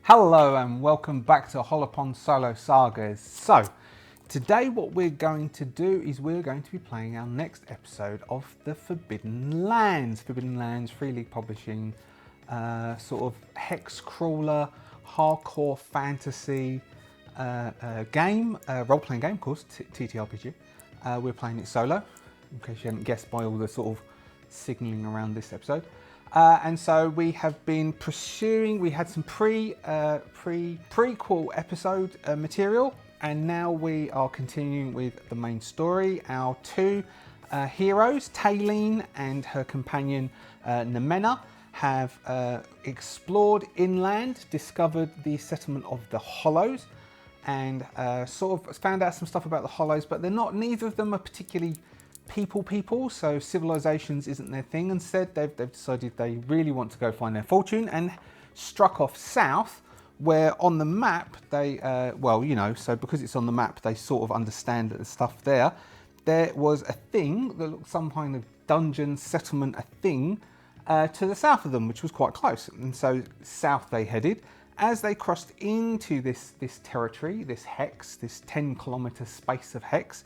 Hello and welcome back to Hollowponds Solo Sagas. So, today what we're going to do is we're going to be playing our next episode of the Forbidden Lands. Forbidden Lands, Free League Publishing, sort of hex crawler, hardcore fantasy game, role-playing game, of course, ttrpg. We're playing it solo, in case you hadn't guessed by all the sort of signalling around this episode. And so we have been pursuing, we had some prequel episode material, and now we are continuing with the main story. Our two heroes, Taylene and her companion Nemena, have explored inland, discovered the settlement of the Hollows, and sort of found out some stuff about the Hollows, but neither of them are particularly people, so civilizations isn't their thing. Instead, they've decided they really want to go find their fortune and struck off south, where on the map they, so because it's on the map, they sort of understand that the stuff there was a thing that looked some kind of dungeon settlement, a thing to the south of them, which was quite close. And so south they headed. As they crossed into this territory, this hex, this 10-kilometer space of hex,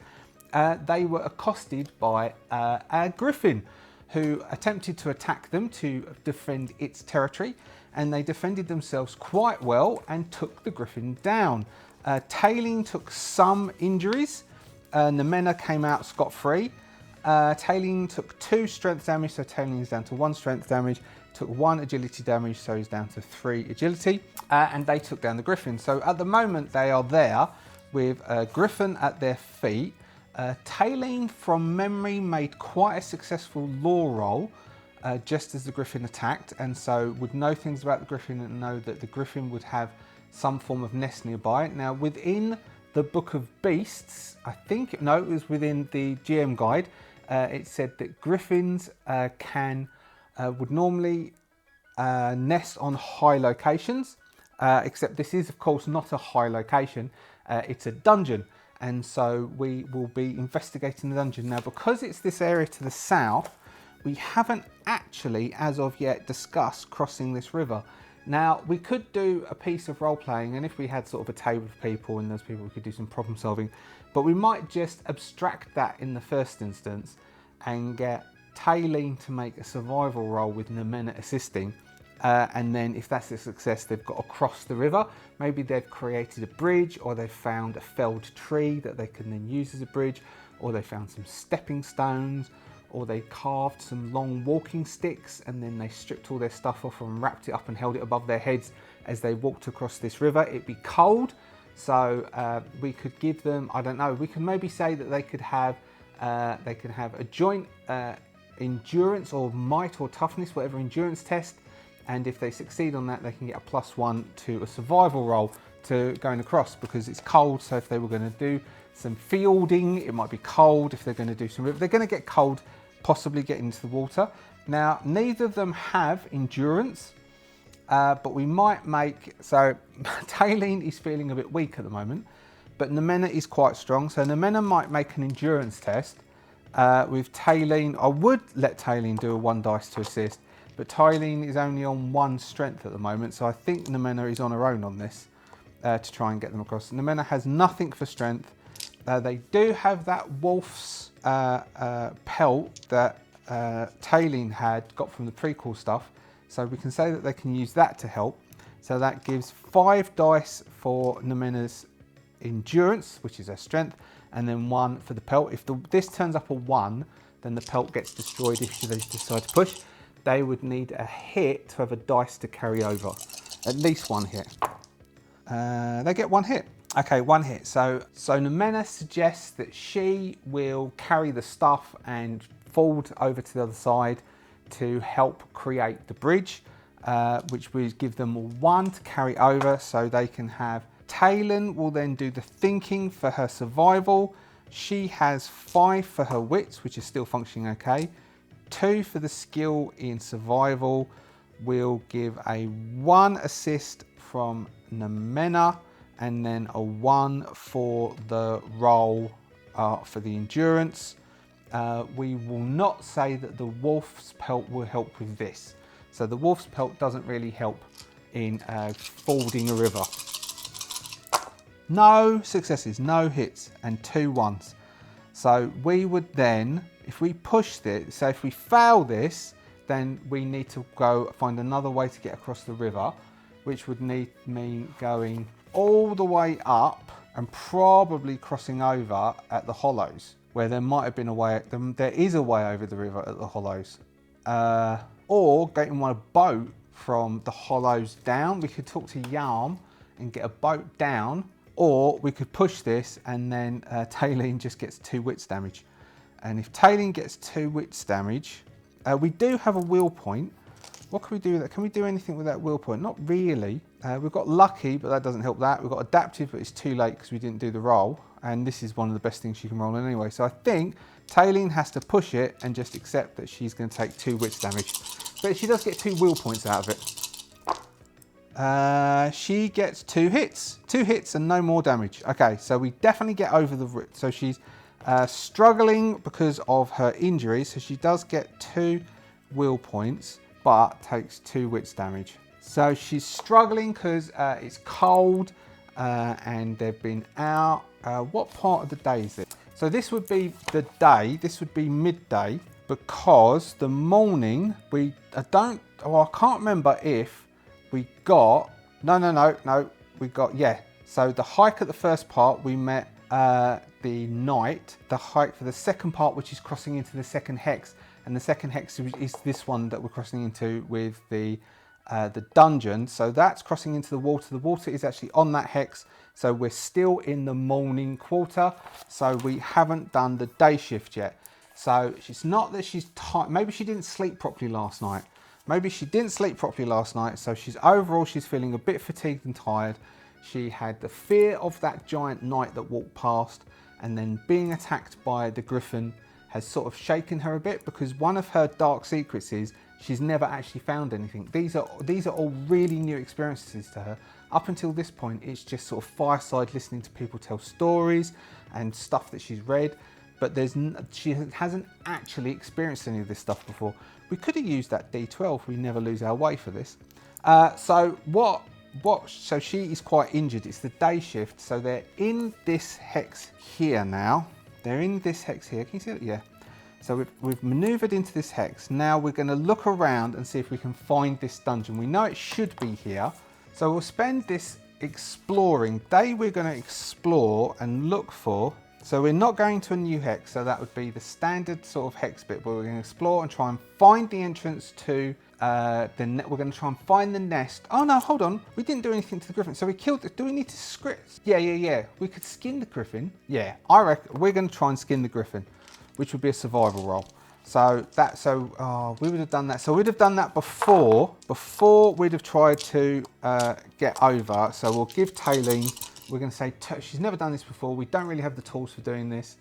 they were accosted by a griffin who attempted to attack them to defend its territory, and they defended themselves quite well and took the griffin down. Taylene took some injuries. Nemena came out scot-free. Taylene took 2 strength damage, so Taylene is down to 1 strength damage, took 1 agility damage, so he's down to 3 agility, and they took down the griffin. So at the moment they are there with a griffin at their feet. Taylene, from memory, made quite a successful lore roll just as the griffin attacked, and so would know things about the griffin and know that the griffin would have some form of nest nearby. Now, within the Book of Beasts, it was within the GM guide, it said that griffins would normally nest on high locations, except this is, of course, not a high location, it's a dungeon. And so we will be investigating the dungeon. Now, because it's this area to the south, we haven't actually, as of yet, discussed crossing this river. Now, we could do a piece of role-playing, and if we had sort of a table of people and those people, we could do some problem solving. But we might just abstract that in the first instance and get Taylene to make a survival roll with Nemena assisting. And then if that's a success, they've got to cross the river. Maybe they've created a bridge, or they've found a felled tree that they can then use as a bridge, or they found some stepping stones, or they carved some long walking sticks and then they stripped all their stuff off and wrapped it up and held it above their heads as they walked across this river. It'd be cold, so we could give them, I don't know, we can maybe say that they could have a joint endurance or might or toughness, whatever endurance test. And if they succeed on that, they can get a +1 to a survival roll to going across, because it's cold. So if they were going to do some fielding, it might be cold. If they're going to do some, if they're going to get cold, possibly get into the water. Now, neither of them have endurance, but we might make, so Taylene is feeling a bit weak at the moment, but Nemena is quite strong. So Nemena might make an endurance test with Taylene. I would let Taylene do a 1 dice to assist, but Taylene is only on 1 strength at the moment, so I think Nemena is on her own on this to try and get them across. Nemena has nothing for strength. They do have that wolf's pelt that Taylene had got from the prequel stuff, so we can say that they can use that to help. So that gives 5 dice for Nemena's endurance, which is her strength, and then 1 for the pelt. If this turns up a 1, then the pelt gets destroyed if they decide to push. They would need a hit to have a dice to carry over. At least 1 hit. They get 1 hit. Okay, 1 hit. So Nemena suggests that she will carry the stuff and fold over to the other side to help create the bridge, which would give them 1 to carry over, so they can have. Taylene will then do the thinking for her survival. She has 5 for her wits, which is still functioning okay. 2 for the skill in survival. We'll give a 1 assist from Nemena, and then a 1 for the roll for the endurance. We will not say that the wolf's pelt will help with this. So the wolf's pelt doesn't really help in fording a river. No successes, no hits, and 2 ones. So we would then, if we push this, so if we fail this, then we need to go find another way to get across the river, which would need me going all the way up and probably crossing over at the hollows, where there might have been a way, there is a way over the river at the hollows. Or getting one boat from the hollows down. We could talk to Yarm and get a boat down, or we could push this and then Taylene just gets 2 wits damage. And if Taylene gets 2 wits damage, we do have a will point. What can we do with that? Can we do anything with that will point? Not really. We've got lucky, but that doesn't help that. We've got adaptive, but it's too late because we didn't do the roll. And this is one of the best things she can roll anyway. So I think Taylene has to push it and just accept that she's going to take 2 wits damage. But she does get 2 will points out of it. She gets 2 hits. 2 hits and no more damage. Okay, so we definitely get over the... So she's struggling because of her injuries. So she does get 2 will points, but takes 2 wits damage. So she's struggling because it's cold and they've been out. What part of the day is it? So this would be the day. This would be midday, because the morning I can't remember if we got, we got, yeah. So the hike at the first part, we met the night. The hike for the second part, which is crossing into the second hex. And the second hex is this one that we're crossing into with the dungeon. So that's crossing into the water. The water is actually on that hex. So we're still in the morning quarter. So we haven't done the day shift yet. So it's not that she's tired. Maybe she didn't sleep properly last night. So overall she's feeling a bit fatigued and tired. She had the fear of that giant knight that walked past, and then being attacked by the griffin has sort of shaken her a bit, because one of her dark secrets is she's never actually found anything. These are all really new experiences to her. Up until this point, it's just sort of fireside listening to people tell stories and stuff that she's read, but she hasn't actually experienced any of this stuff before. We could have used that D12. We never lose our way for this. So she is quite injured. It's the day shift. So they're in this hex here now. They're in this hex here. Can you see it? Yeah. So we've maneuvered into this hex. Now we're going to look around and see if we can find this dungeon. We know it should be here. So we'll spend this exploring day. We're going to explore and look for. So we're not going to a new hex. So that would be the standard sort of hex bit, but we're going to explore and try and find the entrance to we're going to try and find the nest. Oh no, hold on. We didn't do anything to the griffin. So we killed it. Do we need to script? Yeah. We could skin the griffin. Yeah, I reckon we're going to try and skin the griffin, which would be a survival roll. We would have done that. So we'd have done that before we'd have tried to get over. So we'll give Taylene, we're going to say, she's never done this before. We don't really have the tools for doing this.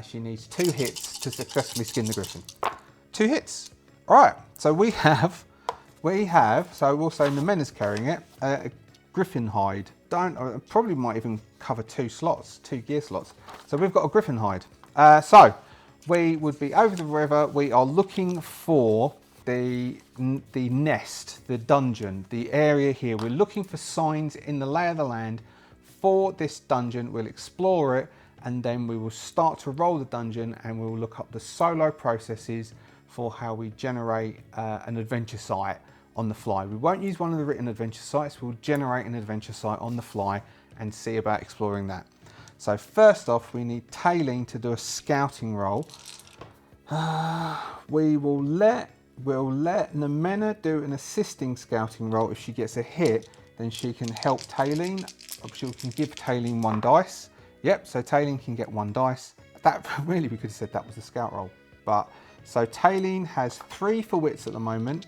She needs 2 hits to successfully skin the griffin. 2 hits. All right, so we have, so we'll say Nemena's carrying it, a griffin hide. Probably might even cover 2 gear slots. So we've got a griffin hide. So we would be over the river. We are looking for the nest, the dungeon, the area here. We're looking for signs in the lay of the land for this dungeon. We'll explore it, and then we will start to roll the dungeon, and we'll look up the solo processes for how we generate an adventure site on the fly. We won't use one of the written adventure sites. We'll generate an adventure site on the fly and see about exploring that. So first off, we need Taylene to do a scouting roll. We'll let Nemena do an assisting scouting roll. If she gets a hit, then she can help Taylene. She can give Taylene 1 dice. Yep, so Taylene can get 1 dice. That really, we could have said that was the scout roll. But so Taylene has 3 for wits at the moment,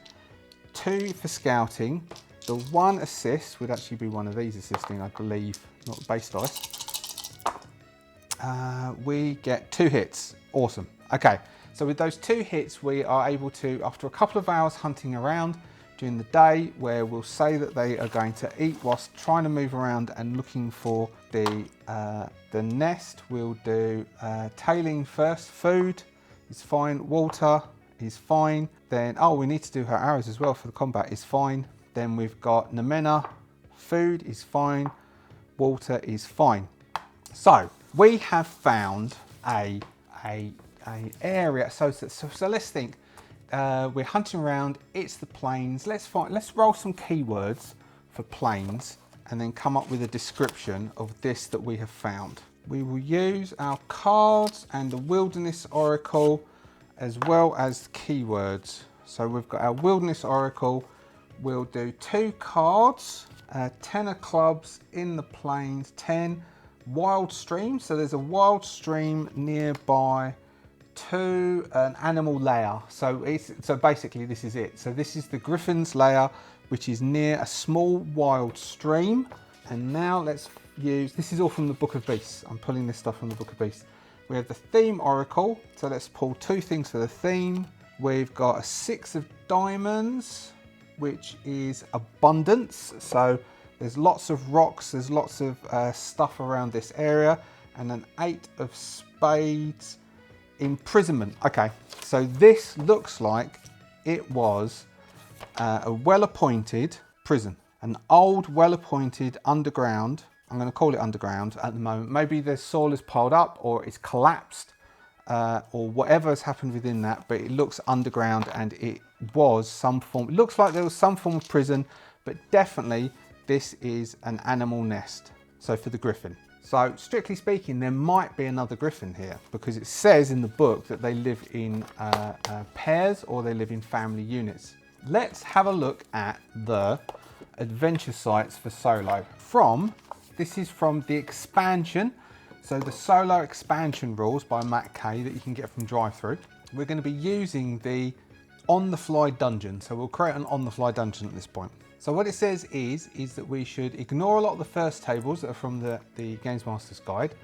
2 for scouting. The 1 assist would actually be one of these assisting, I believe, not the base dice. We get 2 hits. Awesome. Okay, so with those 2 hits, we are able to, after a couple of hours hunting around during the day, where we'll say that they are going to eat whilst trying to move around and looking for the nest, we'll do Taylene first. Food is fine. Water is fine. Then, we need to do her arrows as well for the combat, is fine. Then we've got Nemena, food is fine, water is fine. So we have found a area. So let's think. We're hunting around. It's the plains. Let's roll some keywords for plains, and then come up with a description of this that we have found. We will use our cards and the wilderness oracle, as well as keywords. So we've got our wilderness oracle. We'll do 2 cards, 10 of clubs in the plains, 10 wild streams. So there's a wild stream nearby to an animal lair. So basically this is it. So this is the griffin's lair, which is near a small wild stream. And now let's use, this is all from the Book of Beasts. I'm pulling this stuff from the Book of Beasts. We have the theme oracle. So let's pull 2 things for the theme. We've got a 6 of diamonds, which is abundance. So there's lots of rocks, there's lots of stuff around this area. And an 8 of spades, imprisonment. Okay, so this looks like it was a well-appointed prison, an old well-appointed underground. I'm going to call it underground at the moment. Maybe the soil is piled up or it's collapsed or whatever has happened within that, but it looks underground, and it was some form, it looks like there was some form of prison, but definitely this is an animal nest. So for the griffin. So strictly speaking, there might be another griffin here, because it says in the book that they live in pairs or they live in family units. Let's have a look at the adventure sites for solo. This is from the expansion. So the solo expansion rules by Matt Kay that you can get from drive-thru. We're going to be using the on-the-fly dungeon. So we'll create an on-the-fly dungeon at this point. So what it says is that we should ignore a lot of the first tables that are from the Games Master's Guide,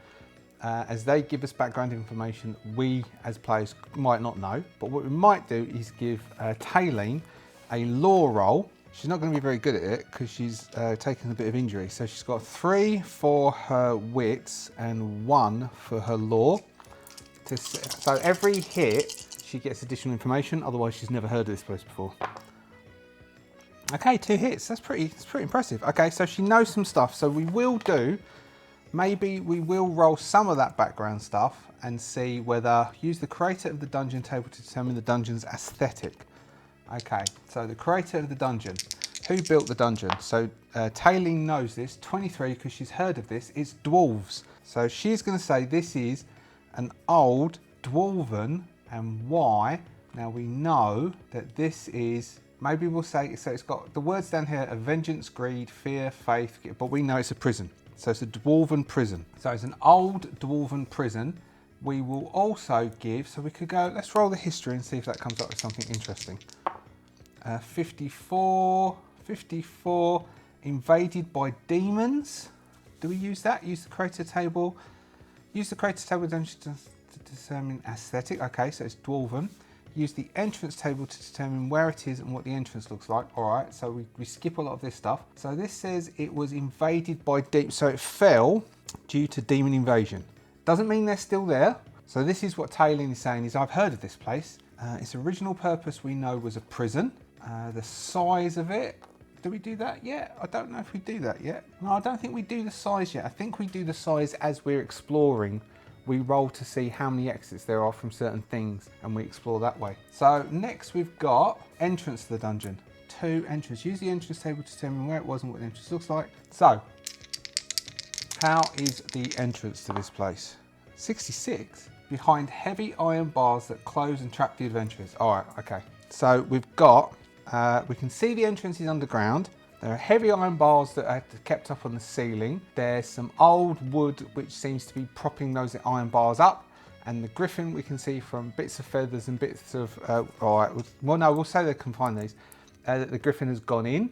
as they give us background information we as players might not know. But what we might do is give Taylene a lore roll. She's not going to be very good at it because she's taken a bit of injury. So she's got 3 for her wits and 1 for her lore. So every hit she gets additional information, otherwise she's never heard of this place before. Okay, 2 hits, that's pretty impressive. Okay, so she knows some stuff. So maybe we will roll some of that background stuff and see whether, use the creator of the dungeon table to determine the dungeon's aesthetic. Okay, so the creator of the dungeon, who built the dungeon? So Taylene knows this, 23, because she's heard of this, it's dwarves. So she's going to say this is an old dwarven, and why? Now we know that this is, maybe we'll say, so it's got the words down here of vengeance, greed, fear, faith, but we know it's a prison. So it's a dwarven prison. So it's an old dwarven prison. We will also give, so we could go, let's roll the history and see if that comes up with something interesting. 54, invaded by demons. Do we use that? Use the creator table. Use the creator table to determine aesthetic. Okay, so it's dwarven. Use the entrance table to determine where it is and what the entrance looks like. All right, so we skip a lot of this stuff. So this says it was invaded by demons. So it fell due to demon invasion. Doesn't mean they're still there. So this is what Taylene is saying, is I've heard of this place. Its original purpose we know was a prison. The size of it, do we do that yet? I don't know if we do that yet. No, I don't think we do the size yet. I think we do the size as we're exploring. We roll to see how many exits there are from certain things, and we explore that way. So next we've got entrance to the dungeon. 2 entrance. Use the entrance table to determine where it was and what the entrance looks like. So, how is the entrance to this place? 66. Behind heavy iron bars that close and trap the adventurers. All right, okay. So we've got, we can see the entrance is underground. There are heavy iron bars that are kept up on the ceiling. There's some old wood which seems to be propping those iron bars up. And the griffin we can see from bits of feathers and bits of, all right, well no, we'll say they can find these, that the griffin has gone in.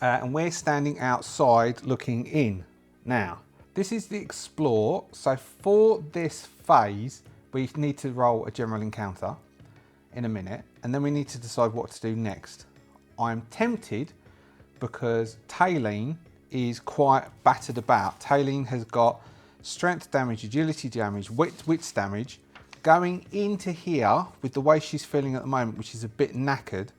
And we're standing outside looking in. Now, this is the explore. So for this phase, we need to roll a general encounter in a minute. And then we need to decide what to do next. I'm tempted, because Taylene is quite battered about. Taylene has got strength damage, agility damage, wits damage. Going into here with the way she's feeling at the moment, which is a bit knackered,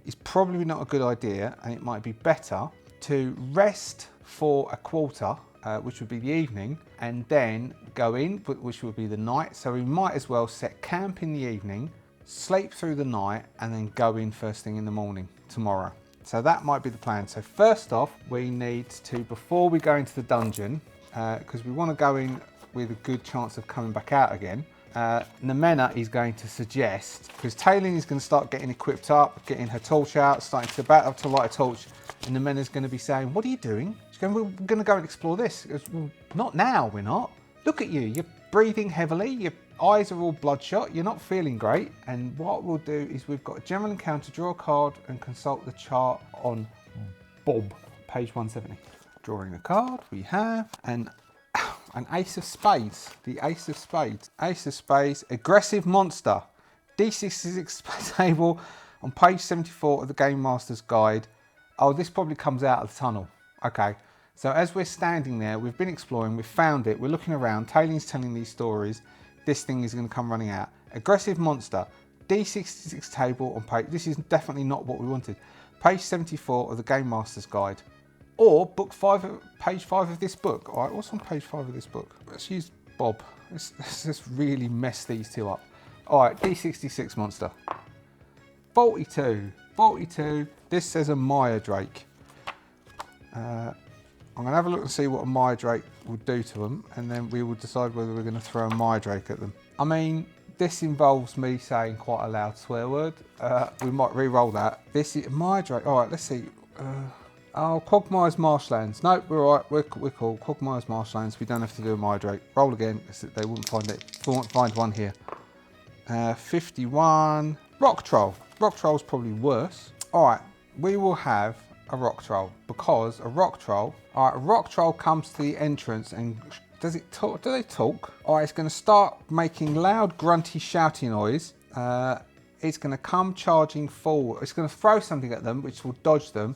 is probably not a good idea, and it might be better to rest for a quarter, which would be the evening, and then go in, which would be the night. So we might as well set camp in the evening, sleep through the night, and then go in first thing in the morning tomorrow. So that might be the plan. So first off, we need to, before we go into the dungeon, because we want to go in with a good chance of coming back out again, Nemena is going to suggest, because Taylin is going to start getting equipped up, getting her torch out, starting to about to light a torch, and Nemena's going to be saying, "What are you doing?" She's going, "We're going to go and explore this." She goes, "Well, not now, we're not. Look at you, you're breathing heavily, your eyes are all bloodshot, you're not feeling great." And what we'll do is we've got a general encounter, draw a card and consult the chart on Bob, page 170. Drawing a card, we have an ace of spades, the ace of spades. Ace of spades, aggressive monster. D66 table on page 74 of the Game Master's Guide. Oh, this probably comes out of the tunnel. Okay, so as we're standing there, we've been exploring, we've found it, we're looking around, Taylin's telling these stories, this thing is going to come running out. Aggressive monster, D66 table on page, this is definitely not what we wanted, page 74 of the Game Master's Guide. Or book 5, page 5 of this book. All right, what's on page 5 of this book? Let's use Bob. Let's just really mess these two up. All right, D66 monster. 42. 42. This says a Maya Drake. I'm going to have a look and see what a Maya Drake will do to them, and then we will decide whether we're going to throw a Maya Drake at them. I mean, this involves me saying quite a loud swear word. We might re-roll that. This is Maya Drake. All right, let's see. Oh, Quagmire's Marshlands. Nope, we're all right. We're cool. Quagmire's Marshlands. We don't have to do a Maya Drake. Roll again. They wouldn't find it. We won't find one here. 51. Rock Troll. Rock Troll's probably worse. All right, we will have a Rock Troll, because a Rock Troll. All right, a Rock Troll comes to the entrance and does it talk? Do they talk? All right, it's going to start making loud, grunty, shouty noise. It's going to come charging forward. It's going to throw something at them, which will dodge them.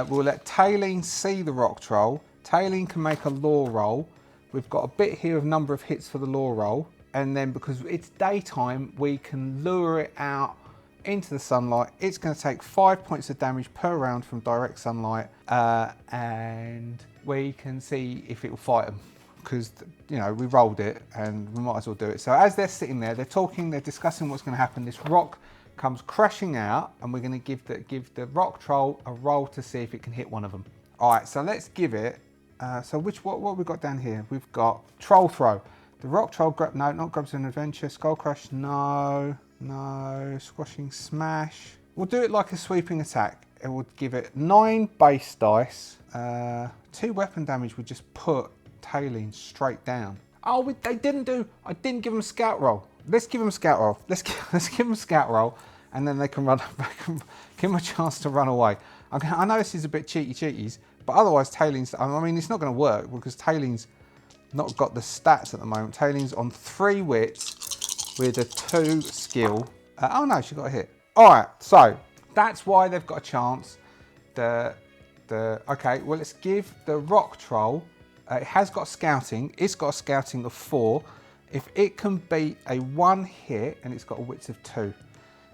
We'll let Taylin see the Rock Troll. Taylin can make a lore roll. We've got a bit here of number of hits for the lore roll. And then because it's daytime, we can lure it out into the sunlight. It's going to take 5 points of damage per round from direct sunlight. And we can see if it will fight them. Because, you know, we rolled it and we might as well do it. So as they're sitting there, they're talking, they're discussing what's going to happen. This rock comes crashing out, and we're going to give the Rock Troll a roll to see if it can hit one of them. All right, so let's give it. So what have we got down here? We've got Troll Throw. The Rock Troll no, not grabs an adventure. Skull Crush, no. Squashing Smash. We'll do it like a sweeping attack. It will give it 9 base dice. 2 weapon damage would just put Taylin straight down. Oh, I didn't give them a scout roll. Let's give them a scout roll. Let's give them a scout roll, and then they can run back and give them a chance to run away. Okay, I know this is a bit cheaties, but otherwise Taylin's, I mean, it's not going to work because Taylin's not got the stats at the moment. Taylin's on 3 wits with a 2 skill. Oh no, she got a hit. All right, so that's why they've got a chance. Okay, well, let's give the Rock Troll. It has got scouting. It's got a scouting of 4. If it can beat a 1 hit, and it's got a wits of 2.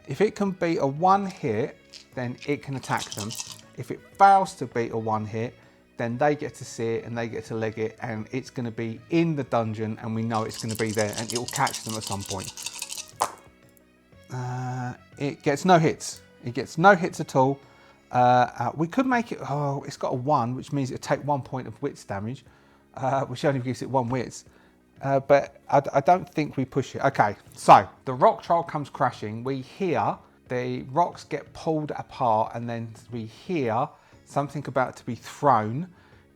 If it can beat a 1 hit, then it can attack them. If it fails to beat a 1 hit, then they get to see it and they get to leg it, and it's going to be in the dungeon, and we know it's going to be there, and it will catch them at some point. It gets no hits. It gets no hits at all. We could make it. Oh, it's got a 1, which means it'll take 1 point of wits damage, which only gives it 1 wits. But I don't think we push it. Okay, so the Rock Troll comes crashing. We hear the rocks get pulled apart, and then we hear something about to be thrown.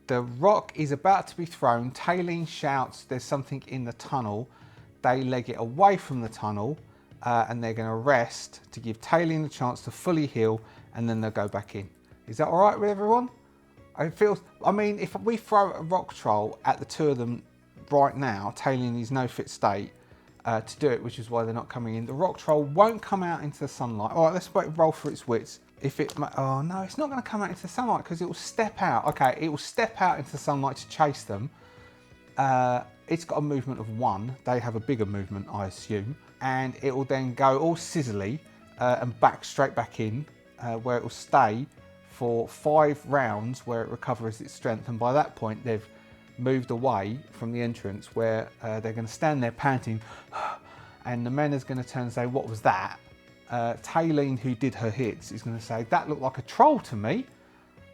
The rock is about to be thrown. Taylin shouts, "There's something in the tunnel." They leg it away from the tunnel, and they're going to rest to give Taylin a chance to fully heal, and then they'll go back in. Is that all right with everyone? I mean, if we throw a Rock Troll at the 2 of them right now, Taylin is no fit state to do it, which is why they're not coming in. The Rock Troll won't come out into the sunlight. All right, let's roll for its wits. Oh no, it's not going to come out into the sunlight because it will step out. Okay, it will step out into the sunlight to chase them. It's got a movement of 1. They have a bigger movement, I assume, and it will then go all sizzly and straight back in. where it will stay for 5 rounds where it recovers its strength, and by that point they've moved away from the entrance where they're going to stand there panting and the Nemena's going to turn and say, what was that? Taylene, who did her hits, is going to say, that looked like a troll to me.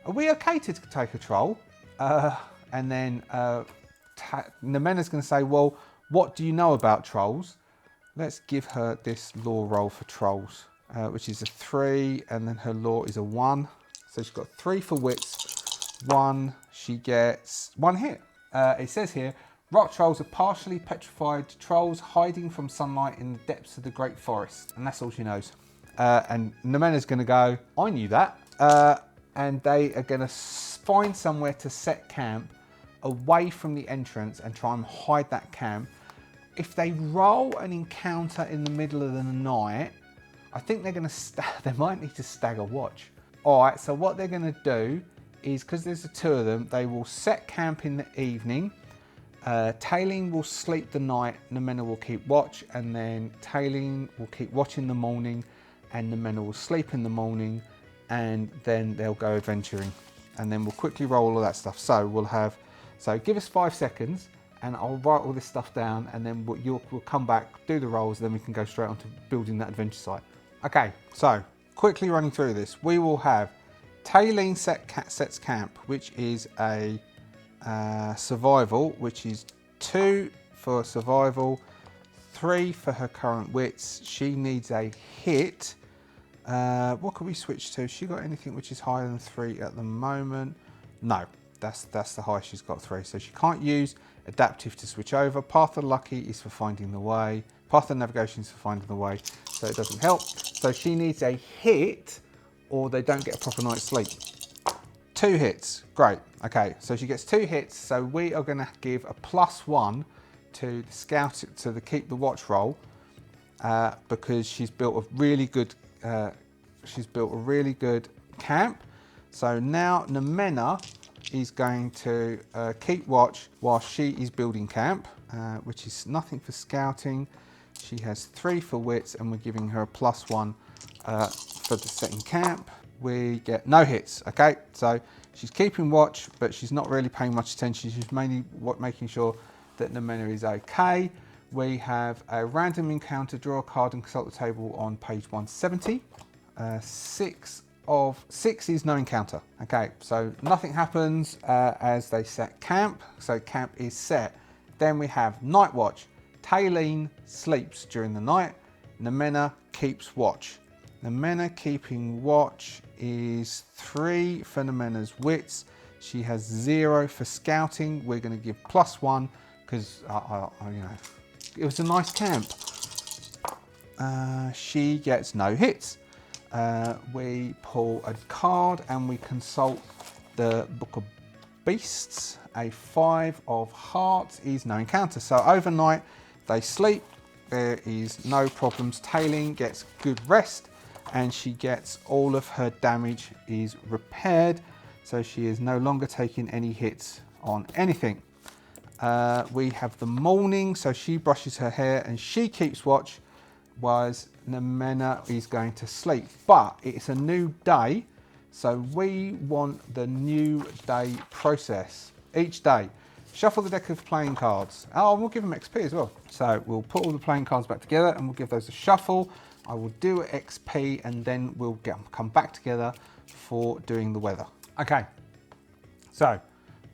Are we okay to take a troll? And then Nemena's going to say, well, what do you know about trolls? Let's give her this lore roll for trolls, which is a 3, and then her lore is a 1. So she's got 3 for wits, 1, she gets 1 hit. It says here, rock trolls are partially petrified trolls hiding from sunlight in the depths of the great forest. And that's all she knows. And Nemena's going to go, I knew that. And they are going to find somewhere to set camp away from the entrance and try and hide that camp. If they roll an encounter in the middle of the night, I think they're going to they might need to stagger watch. All right, so what they're going to do is, because there's the 2 of them, they will set camp in the evening. Taylene will sleep the night, Nemena will keep watch, and then Taylene will keep watch in the morning, and Nemena will sleep in the morning, and then they'll go adventuring. And then we'll quickly roll all that stuff. So we'll have, so give us 5 seconds, and I'll write all this stuff down, and then we'll come back, do the rolls, then we can go straight on to building that adventure site. Okay, so quickly running through this, we will have Taylene sets camp, which is a survival, which is 2 for survival, 3 for her current wits. She needs a hit. What can we switch to? She got anything which is higher than 3 at the moment? No, that's the highest she's got, 3. So she can't use adaptive to switch over. Path of Lucky is for finding the way. Path of Navigation is for finding the way, so it doesn't help. So she needs a hit or they don't get a proper night's sleep. 2 hits, great. Okay, so she gets 2 hits. So we are gonna give a +1 to the scout, to the keep the watch roll, because she's built a really good camp. So now Nemena is going to keep watch while she is building camp, which is nothing for scouting. She has 3 for wits, and we're giving her a +1 for the setting camp. We get no hits. Okay, so she's keeping watch, but she's not really paying much attention. She's mainly making sure that Nemena is okay. We have a random encounter, draw a card and consult the table on page 170. 6 is no encounter. Okay, so nothing happens as they set camp. So camp is set. Then we have night watch. Taylene sleeps during the night. Nemena keeps watch. Nemena keeping watch is 3 for Nemena's wits. She has 0 for scouting. We're going to give +1 because you know, it was a nice camp. She gets no hits. We pull a card and we consult the Book of Beasts. A 5 of Hearts is no encounter. So overnight they sleep. There is no problems. Taylene gets good rest and she gets all of her damage is repaired. So she is no longer taking any hits on anything. We have the morning. So she brushes her hair and she keeps watch. Was Nemena is going to sleep, but it's a new day, so we want the new day process. Each day, shuffle the deck of playing cards. Oh, and we'll give them XP as well. So we'll put all the playing cards back together and we'll give those a shuffle. I will do XP and then we'll come back together for doing the weather. Okay, so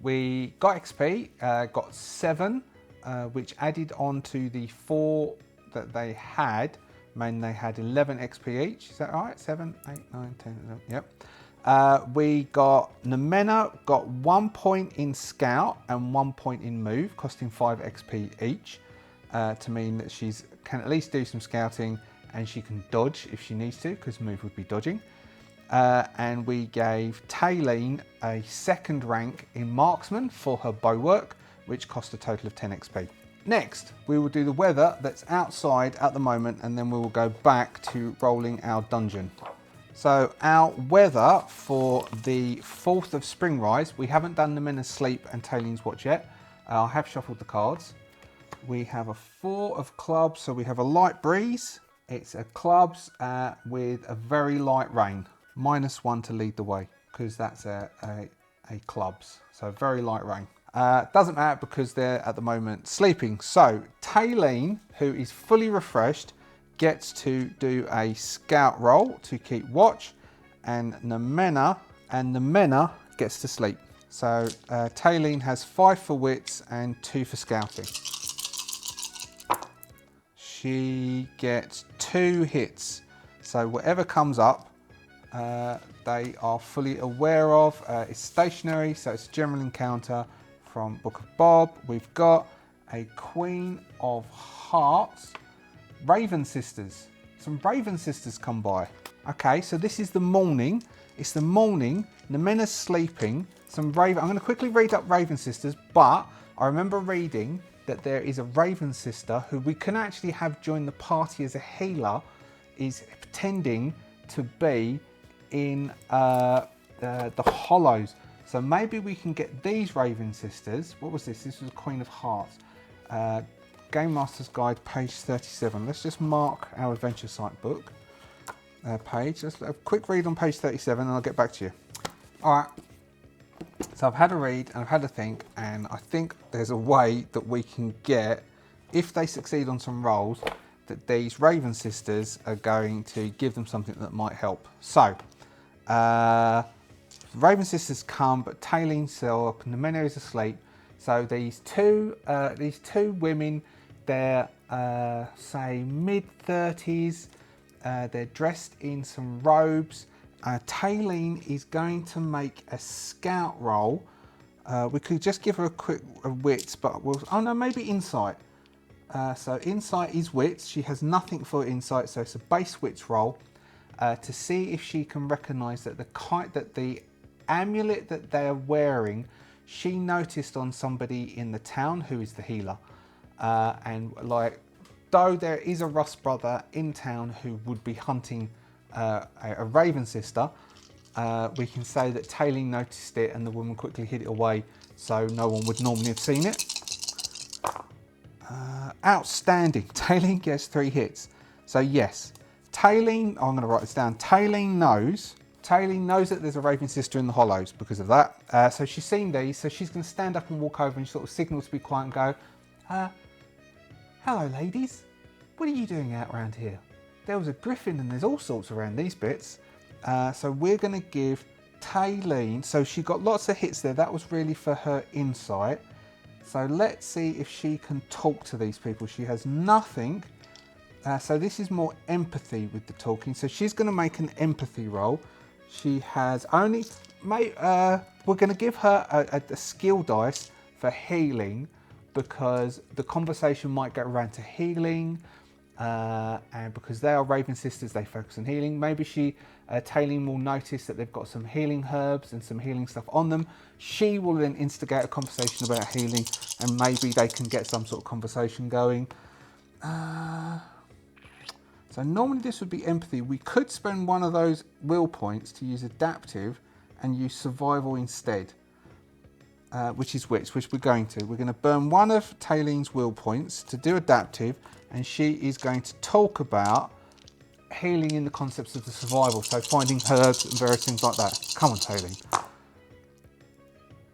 we got XP, got 7, which added on to the 4 that they had. They had 11 XP each. Is that right? 7, 8, 9, 10, 11. Yep. We got Nemena got 1 point in scout and 1 point in move, costing 5 XP each, to mean that she can at least do some scouting and she can dodge if she needs to, because move would be dodging. And we gave Taylene a 2nd rank in marksman for her bow work, which cost a total of 10 XP. Next, we will do the weather that's outside at the moment, and then we will go back to rolling our dungeon. So our weather for the 4th of Springrise, we haven't done Nemena's sleep and Taylene's watch yet. I have shuffled the cards. We have a 4 of clubs, so we have a light breeze. It's a clubs with a very light rain. -1 to lead the way, because that's a clubs. So very light rain. Doesn't matter because they're at the moment sleeping. So Taylene, who is fully refreshed, gets to do a scout roll to keep watch, and Nemena gets to sleep. So Taylene has 5 for wits and 2 for scouting. She gets 2 hits. So whatever comes up, they are fully aware of. It's stationary, so it's a general encounter from Book of Bob. We've got a Queen of Hearts. Raven Sisters. Some Raven Sisters come by. Okay, so this is the morning. It's the morning. Nemena's sleeping. I'm going to quickly read up Raven Sisters, but I remember reading that there is a Raven Sister who we can actually have join the party as a healer, is pretending to be in the Hollows. So maybe we can get these Raven Sisters. What was this? This was Queen of Hearts. Game Master's Guide, page 37. Let's just mark our adventure site book page. Let's a quick read on page 37 and I'll get back to you. All right. So I've had a read and I've had a think, and I think there's a way that we can get, if they succeed on some rolls, that these Raven Sisters are going to give them something that might help. So, Raven Sisters come, but Taylene still up, and Nemena is asleep. So these two women, they're say mid-30s. They're dressed in some robes. Taylene is going to make a scout roll. We could just give her a quick wits, but oh no, maybe insight. So insight is wits. She has nothing for insight, so it's a base wits roll to see if she can recognise that the amulet that they're wearing, she noticed on somebody in the town who is the healer, and like, though there is a Rust brother in town who would be hunting a Raven Sister, we can say that Taylene noticed it and the woman quickly hid it away, so no one would normally have seen it. Outstanding. Taylene gets 3 hits. So yes, Taylene, I'm going to write this down. Taylene knows that there's a Raven Sister in the Hollows because of that. So she's seen these, so she's going to stand up and walk over and sort of signal to be quiet and go, hello ladies, what are you doing out around here? There was a griffin and there's all sorts around these bits. So we're going to give Taylene, so she got lots of hits there. That was really for her insight. So let's see if she can talk to these people. She has nothing. So this is more empathy with the talking. So she's going to make an empathy roll. She has only, we're going to give her a skill dice for healing, because the conversation might get around to healing. And because they are Raven Sisters, they focus on healing. Maybe Taylene will notice that they've got some healing herbs and some healing stuff on them. She will then instigate a conversation about healing, and maybe they can get some sort of conversation going. So normally this would be empathy. We could spend one of those will points to use adaptive and use survival instead, which is which we're going to. We're going to burn one of Taylene's will points to do adaptive, and she is going to talk about healing in the concepts of the survival, so finding herbs and various things like that. Come on, Taylene.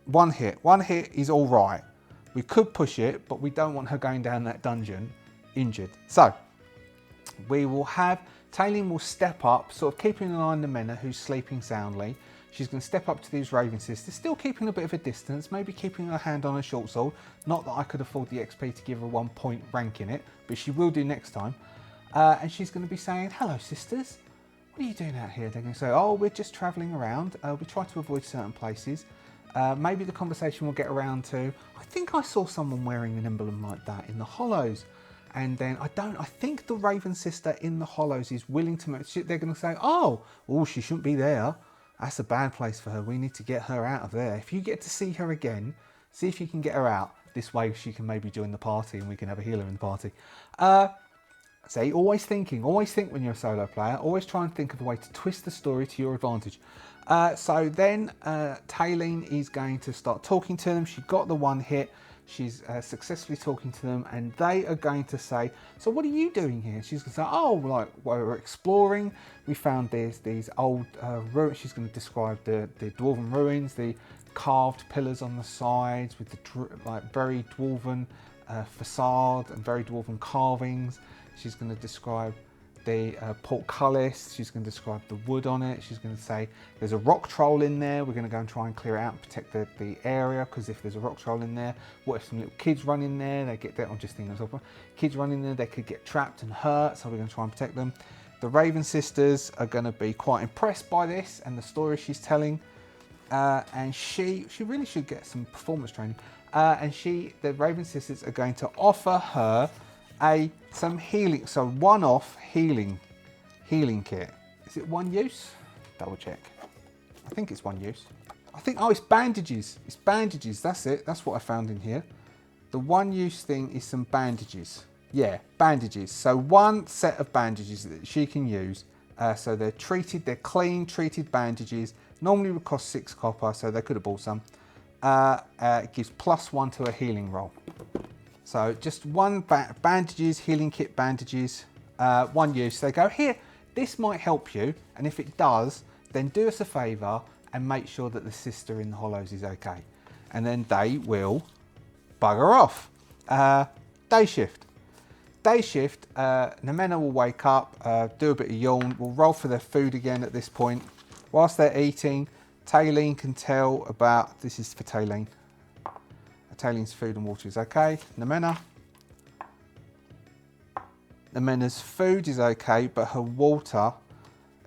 One hit is all right. We could push it, but we don't want her going down that dungeon injured. So we will have, Taylene will step up, sort of keeping an eye on the Nemena, who's sleeping soundly. She's going to step up to these Raven Sisters, still keeping a bit of a distance, maybe keeping her hand on her short sword. Not that I could afford the XP to give her 1 point rank in it, but she will do next time. And she's going to be saying, hello sisters, what are you doing out here? They're going to say, oh, we're just travelling around. We try to avoid certain places. Maybe the conversation will get around to, I think I saw someone wearing an emblem like that in the Hollows. And then I think the Raven Sister in the Hollows is willing to make, they're going to say, oh, she shouldn't be there. That's a bad place for her. We need to get her out of there. If you get to see her again, see if you can get her out. This way she can maybe join the party and we can have a healer in the party. See, always thinking, always think when you're a solo player, always try and think of a way to twist the story to your advantage. So then Taylene is going to start talking to them. She got the one hit. She's successfully talking to them, and they are going to say, so what are you doing here? She's going to say, oh, like, well, we're exploring. We found these old ruins. She's going to describe the dwarven ruins, the carved pillars on the sides with the like very dwarven facade and very dwarven carvings. She's going to describe the portcullis. She's going to describe the wood on it. She's going to say there's a rock troll in there. We're going to go and try and clear it out and protect the area, because if there's a rock troll in there, what if some little kids run in there? They get there. I'm just thinking, kids run in there, they could get trapped and hurt. So we're going to try and protect them. The Raven sisters are going to be quite impressed by this and the story she's telling. And she really should get some performance training. The Raven sisters are going to offer her some healing, so one-off healing kit. Is it one use? Double check. I think it's one use. I think, oh, it's bandages. It's bandages, that's it. That's what I found in here. The one use thing is some bandages. Yeah, bandages. So one set of bandages that she can use. So they're clean treated bandages. Normally would cost 6 copper, so they could have bought some. It gives +1 to a healing roll. So just one bandages, healing kit bandages, one use. They go, here, this might help you. And if it does, then do us a favour and make sure that the sister in the hollows is okay. And then they will bugger off. Day shift. Day shift, Nemena will wake up, do a bit of yawn. We'll roll for their food again at this point. Whilst they're eating, Taylene can tell about, this is for Taylene. Taylene's food and water is okay. Nemena's food is okay, but her water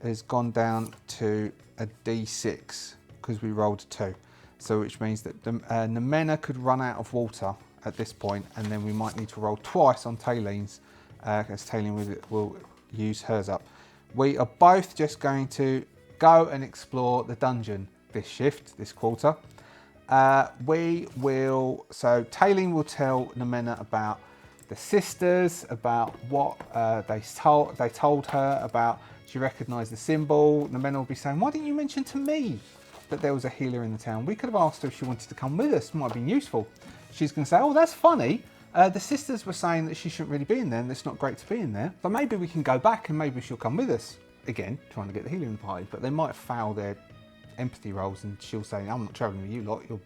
has gone down to a D6 because we rolled a 2. So which means that Nemena could run out of water at this point, and then we might need to roll twice on Taylene's, as Taylene will use hers up. We are both just going to go and explore the dungeon this shift, this quarter. So Taylene will tell Nemena about the sisters, about what they told her about. She recognised the symbol. Nemena will be saying, why didn't you mention to me that there was a healer in the town? We could have asked her if she wanted to come with us. Might have been useful. She's going to say, oh, that's funny. The sisters were saying that she shouldn't really be in there and it's not great to be in there. But maybe we can go back and maybe she'll come with us. Again, trying to get the healer in the party. But they might fail their empathy rolls and she'll say, I'm not travelling with you lot. You're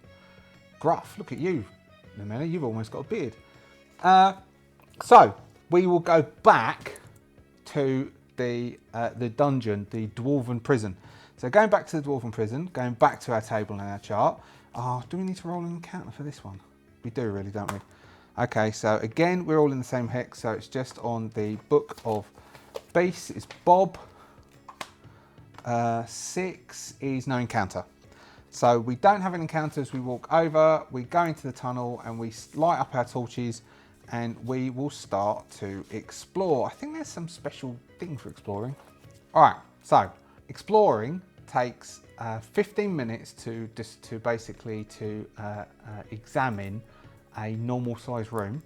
gruff. Look at you, Nemena. You've almost got a beard. So we will go back to the dungeon, the dwarven prison. So going back to the dwarven prison, going back to our table and our chart. Oh, do we need to roll an encounter for this one? We do really, don't we? Okay, so again, we're all in the same hex. So it's just on the Book of Beasts. It's Bob. 6 is no encounter. So we don't have an encounter as we walk over. We go into the tunnel and we light up our torches and we will start to explore. I think there's some special thing for exploring. All right, so exploring takes 15 minutes to basically examine a normal size room.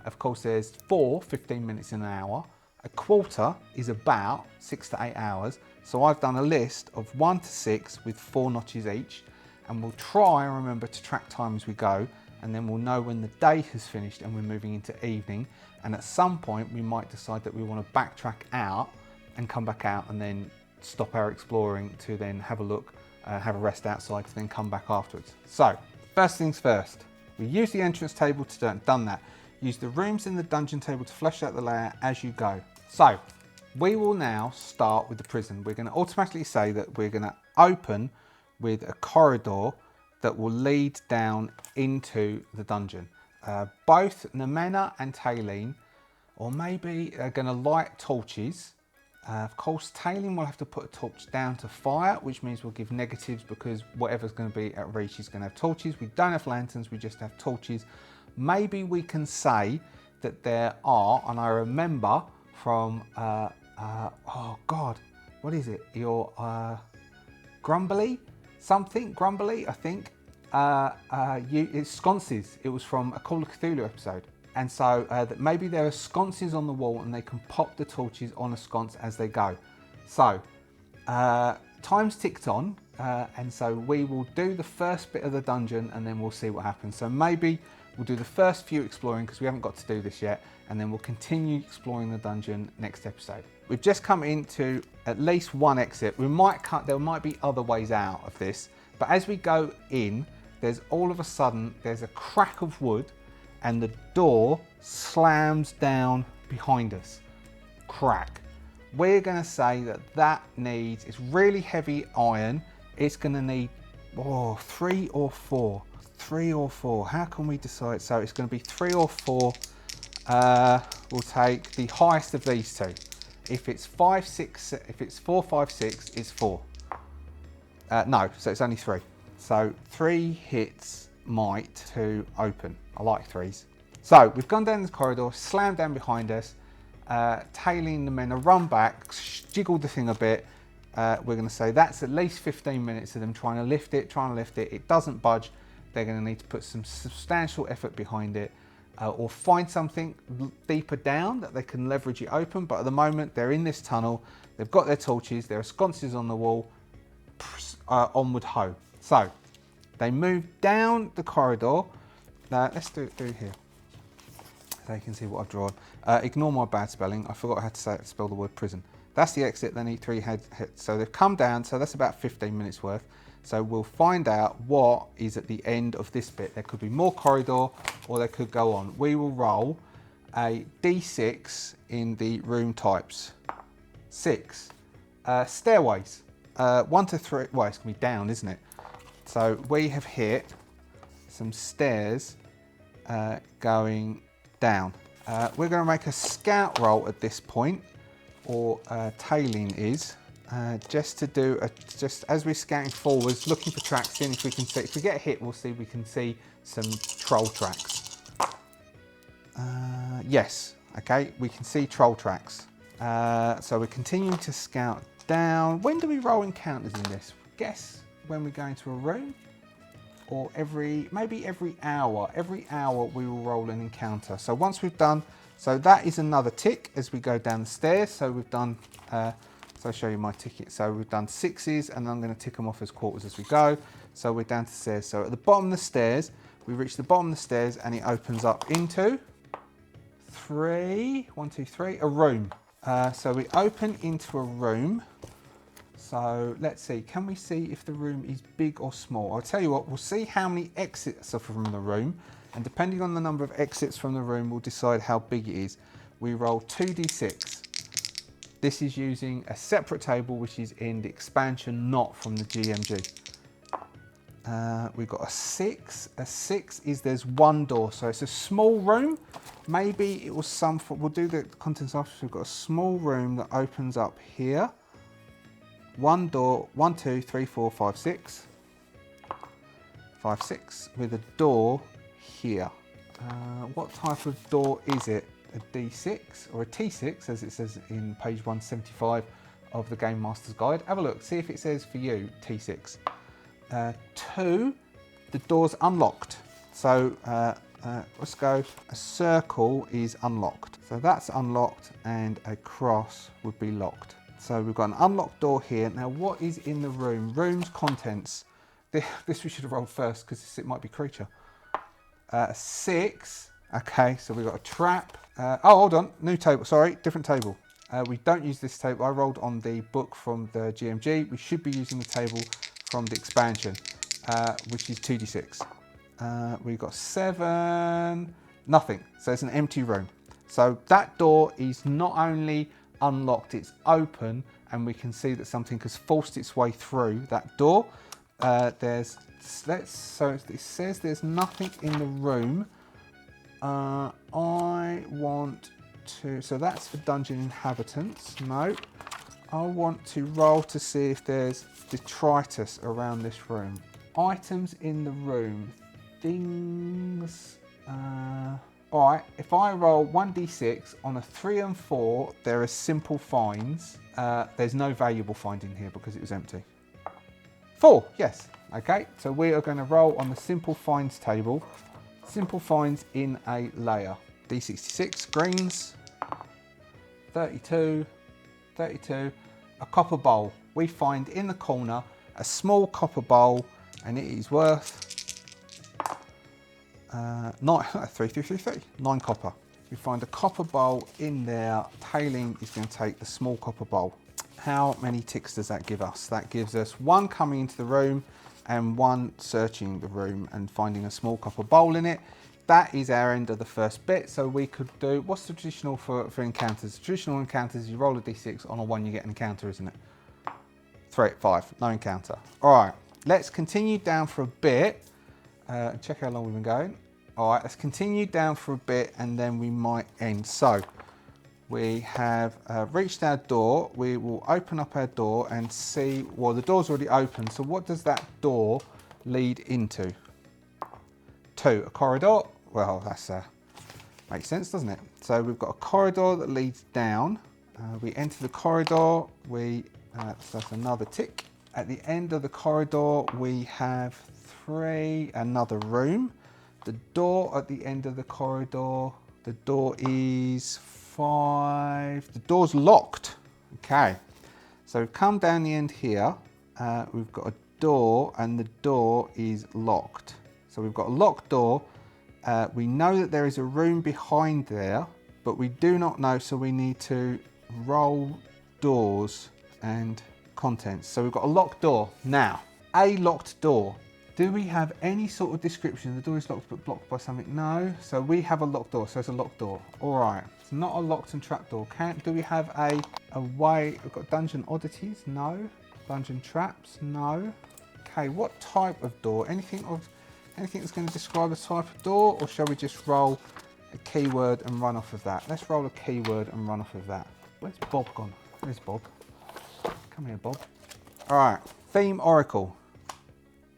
Of course, there's 15 minutes in an hour. A quarter is about 6 to 8 hours. So I've done a list of 1 to 6 with 4 notches each, and we'll try and remember to track time as we go, and then we'll know when the day has finished and we're moving into evening. And at some point we might decide that we want to backtrack out and come back out and then stop our exploring to then have a look, have a rest outside to then come back afterwards. So first things first, we use the entrance table to done that. Use the rooms in the dungeon table to flesh out the layout as you go. So we will now start with the prison. We're going to automatically say that we're going to open with a corridor that will lead down into the dungeon. Both Nemena and Taylene, or maybe are going to light torches. Of course, Taylene will have to put a torch down to fire, which means we'll give negatives because whatever's going to be at reach is going to have torches. We don't have lanterns, we just have torches. Maybe we can say that there are, and I remember from, oh God, what is it? Your Grumbly? Something? Grumbly, I think. It's sconces. It was from a Call of Cthulhu episode. And so that maybe there are sconces on the wall and they can pop the torches on a sconce as they go. So time's ticked on, and so we will do the first bit of the dungeon and then we'll see what happens. So maybe we'll do the first few exploring because we haven't got to do this yet, and then we'll continue exploring the dungeon next episode. We've just come into at least one exit. There might be other ways out of this, but as we go in, there's all of a sudden, there's a crack of wood and the door slams down behind us. Crack. We're going to say that needs, it's really heavy iron. It's going to need 3 or 4. 3 or 4. How can we decide? So it's going to be 3 or 4. We'll take the highest of these two. If it's 5, 6, if it's 4, 5, 6, it's 4. No, so it's only 3. So 3 hits might to open. I like 3s. So we've gone down this corridor, slammed down behind us, tailing the men, run back, jiggled the thing a bit. We're going to say that's at least 15 minutes of them trying to lift it. It doesn't budge. They're going to need to put some substantial effort behind it, or find something deeper down that they can leverage it open. But at the moment, they're in this tunnel. They've got their torches. There are sconces on the wall. Onward ho. So they move down the corridor. Let's do it through here so you can see what I've drawn. Ignore my bad spelling. I forgot how to spell the word prison. That's the exit. Then E3 head. So they've come down. So that's about 15 minutes worth. So we'll find out what is at the end of this bit. There could be more corridor, or they could go on. We will roll a D6 in the room types. 6. Stairways. 1 to 3. Well, it's going to be down, isn't it? So we have hit some stairs going down. We're going to make a scout roll at this point, or tailing is. Just to do, just as we're scouting forwards, looking for tracks, seeing if we can see. If we get hit, we'll see we can see some troll tracks. Yes, okay, we can see troll tracks. So we're continuing to scout down. When do we roll encounters in this? Guess when we go into a room, or maybe every hour. Every hour we will roll an encounter. So once we've done, so that is another tick as we go down the stairs. So we've done. So I'll show you my ticket. So we've done 6s, and I'm going to tick them off as quarters as we go. So we're down to stairs. So at the bottom of the stairs, we reach the bottom of the stairs, and it opens up into 3, 1, 2, 3, a room. So we open into a room. So let's see, can we see if the room is big or small? I'll tell you what, we'll see how many exits are from the room, and depending on the number of exits from the room, we'll decide how big it is. We roll 2d6. This is using a separate table, which is in the expansion, not from the GMG. We've got a 6. A 6 is there's 1 door, so it's a small room. Maybe it was we'll do the contents after. We've got a small room that opens up here. 1 door, 1, 2, 3, 4, 5, 6. 5, 6 with a door here. What type of door is it? A D6 or a T6, as it says in page 175 of the Game Master's Guide. Have a look, see if it says for you T6. 2, the door's unlocked. So let's go, a circle is unlocked. So that's unlocked, and a cross would be locked. So we've got an unlocked door here. Now what is in the room? Room's contents. This we should have rolled first because it might be creature. 6. Okay, so we've got a trap. Oh, hold on, new table, sorry, different table. We don't use this table. I rolled on the book from the GMG. We should be using the table from the expansion, which is 2d6. We've got 7, nothing. So it's an empty room. So that door is not only unlocked, it's open, and we can see that something has forced its way through that door. So it says there's nothing in the room. I want to, so that's for dungeon inhabitants. No, I want to roll to see if there's detritus around this room. Items in the room, things. All right, if I roll 1d6 on a 3 and 4, there are simple finds. There's no valuable find in here because it was empty. 4, yes. Okay, so we are going to roll on the simple finds table. Simple finds in a layer. D66 greens, 32, 32, a copper bowl. We find in the corner a small copper bowl, and it is worth 9 copper. We find a copper bowl in there. Tailing is going to take the small copper bowl. How many ticks does that give us? That gives us 1 coming into the room and 1 searching the room and finding a small copper bowl in it. That is our end of the first bit. So we could do, what's the traditional for encounters? Traditional encounters, you roll a d6, on a 1 you get an encounter, isn't it? 3, 5, no encounter. All right, let's continue down for a bit. Check how long we've been going. All right, let's continue down for a bit and then we might end. So we have reached our door. We will open up our door and see, well, the door's already open. So what does that door lead into? To a corridor. Well, that's makes sense, doesn't it? So we've got a corridor that leads down. We enter the corridor. So that's another tick. At the end of the corridor, we have 3, another room. The door at the end of the corridor, the door is 5. The door's locked. Okay, so we've come down the end here. We've got a door and the door is locked. So we've got a locked door. We know that there is a room behind there, but we do not know, so we need to roll doors and contents. So we've got a locked door. Now, a locked door. Do we have any sort of description? The door is locked but blocked by something. No. So we have a locked door. So it's a locked door. All right. It's not a locked and trap door. Do we have a way? We've got dungeon oddities. No. Dungeon traps. No. Okay. What type of door? Anything that's going to describe a type of door, or shall we just roll a keyword and run off of that? Let's roll a keyword and run off of that. Where's Bob gone? Where's Bob? Come here, Bob. All right. Theme Oracle.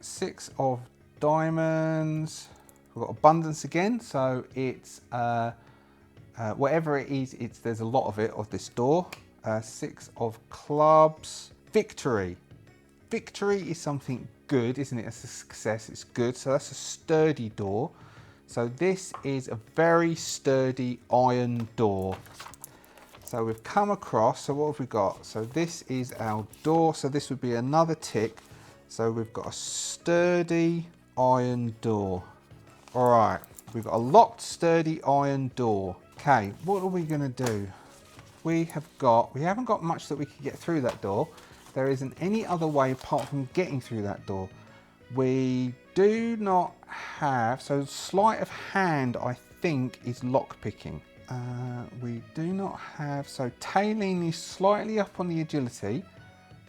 6 of diamonds. We've got abundance again, so it's whatever it is, there's a lot of it of this door. 6 of clubs. Victory. Victory is something good, isn't it? It's a success. It's good. So that's a sturdy door. So this is a very sturdy iron door. So we've come across. So what have we got? So this is our door. So this would be another tick. So we've got a sturdy iron door. All right, we've got a locked sturdy iron door. Okay, what are we gonna do? We haven't got much that we can get through that door. There isn't any other way apart from getting through that door. We do not have, so sleight of hand I think is lock picking. We do not have, so tailing is slightly up on the agility.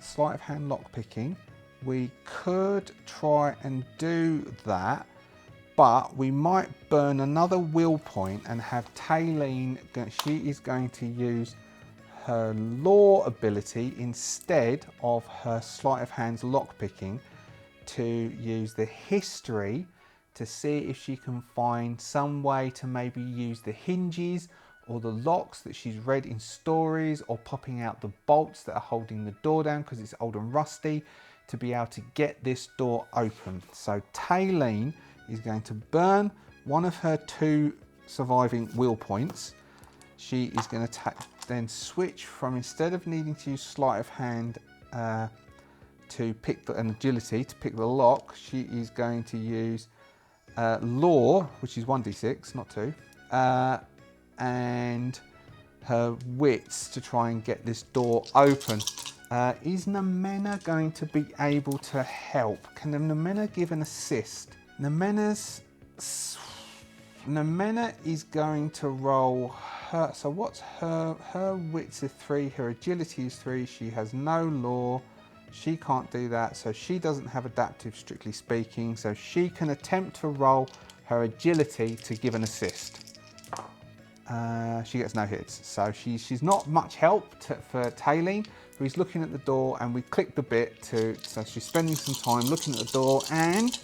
Sleight of hand lock picking. We could try and do that, but we might burn another will point and have Taylene, she is going to use her law ability instead of her sleight of hand's lockpicking to use the history to see if she can find some way to maybe use the hinges or the locks that she's read in stories, or popping out the bolts that are holding the door down because it's old and rusty, to be able to get this door open. So Taylene is going to burn one of her 2 surviving will points. She is going to then switch from, instead of needing to use sleight of hand to pick an agility to pick the lock, she is going to use law, which is 1d6, not 2, and her wits to try and get this door open. Is Nemena going to be able to help? Can Nemena give an assist? Nemena is going to roll her. So what's her wits is 3, her agility is 3, she has no law, she can't do that, so she doesn't have adaptive strictly speaking, so she can attempt to roll her agility to give an assist. She gets no hits, so she's not much help for Taylene, who's looking at the door, and we clicked the bit so she's spending some time looking at the door. And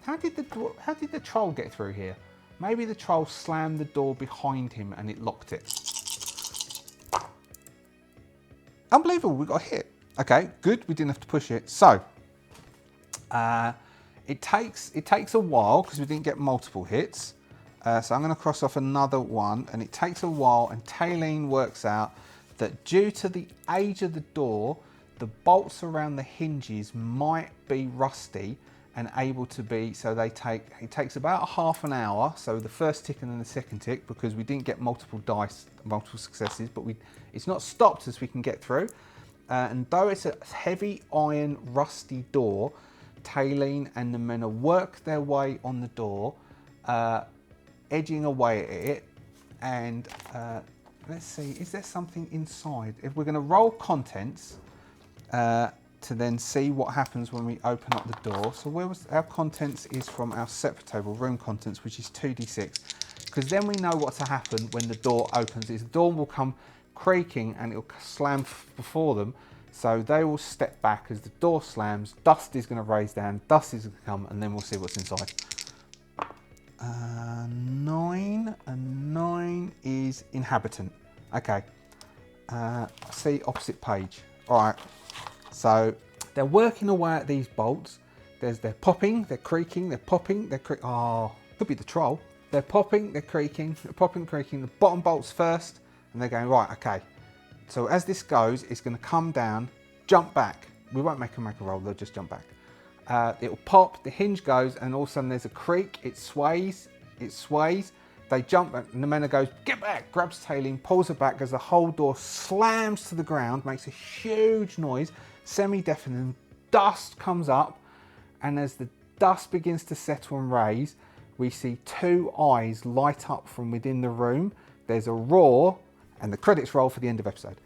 how did the troll get through here? Maybe the troll slammed the door behind him and it locked it. Unbelievable, we got a hit. Okay, good, we didn't have to push it. So it takes a while because we didn't get multiple hits. So I'm going to cross off another one, and it takes a while, and Taylene works out that due to the age of the door, the bolts around the hinges might be rusty and able to be, so it takes about half an hour, so the first tick and then the second tick, because we didn't get multiple dice, multiple successes, but it's not stopped as we can get through. And though it's a heavy iron rusty door, Taylene and the men work their way on the door, edging away at it, and let's see, is there something inside? If we're going to roll contents to then see what happens when we open up the door. So where was our contents is from our separate table, room contents, which is 2d6, because then we know what to happen when the door opens. Is the door will come creaking and it'll slam before them, so they will step back as the door slams. Dust is going to raise down, dust is going to come, and then we'll see what's inside. 9 and 9 is inhabitant. Okay, see opposite page. All right, so they're working away at these bolts. They're popping, they're creaking, they're popping, they're creaking. Oh, could be the troll. They're popping, they're creaking, they're popping, creaking. The bottom bolts first, and they're going right. Okay, so as this goes, it's going to come down, jump back. We won't make them make a roll, they'll just jump back. It'll pop, the hinge goes, and all of a sudden there's a creak, it sways, they jump, and the men goes, get back, grabs Taylene, pulls her back as the whole door slams to the ground, makes a huge noise, semi-deafening, dust comes up, and as the dust begins to settle and raise, we see two eyes light up from within the room, there's a roar, and the credits roll for the end of episode.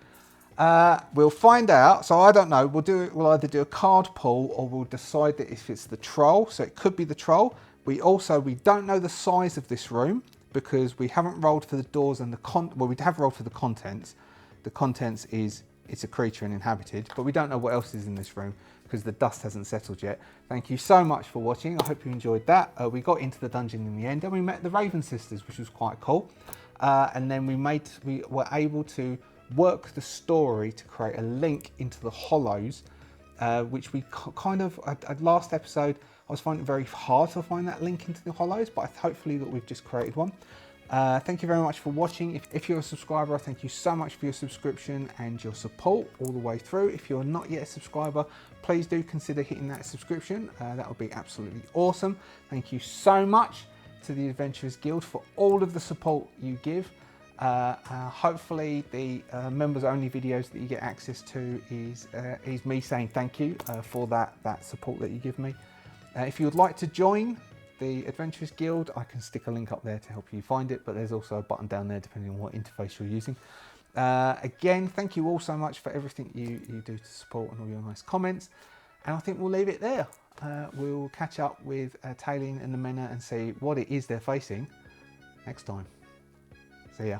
We'll find out, so I don't know, we'll either do a card pull or we'll decide that if it's the troll, so it could be the troll. We don't know the size of this room because we haven't rolled for the doors and we have rolled for the contents. The contents is, it's a creature and inhabited, but we don't know what else is in this room because the dust hasn't settled yet. Thank you so much for watching. I hope you enjoyed that. We got into the dungeon in the end and we met the Raven sisters, which was quite cool. And then we were able to work the story to create a link into the Hollows, which we kind of, at last episode, I was finding it very hard to find that link into the Hollows, but hopefully that we've just created one. Thank you very much for watching. If you're a subscriber, thank you so much for your subscription and your support all the way through. If you're not yet a subscriber, please do consider hitting that subscription. That would be absolutely awesome. Thank you so much to the Adventurers Guild for all of the support you give. Hopefully the members only videos that you get access to is me saying thank you for that support that you give me. If you would like to join the Adventurers Guild, I can stick a link up there to help you find it, but there's also a button down there depending on what interface you're using. Again, thank you all so much for everything you do to support and all your nice comments, and I think we'll leave it there. We'll catch up with Taylene and the Mena and see what it is they're facing next time. See ya.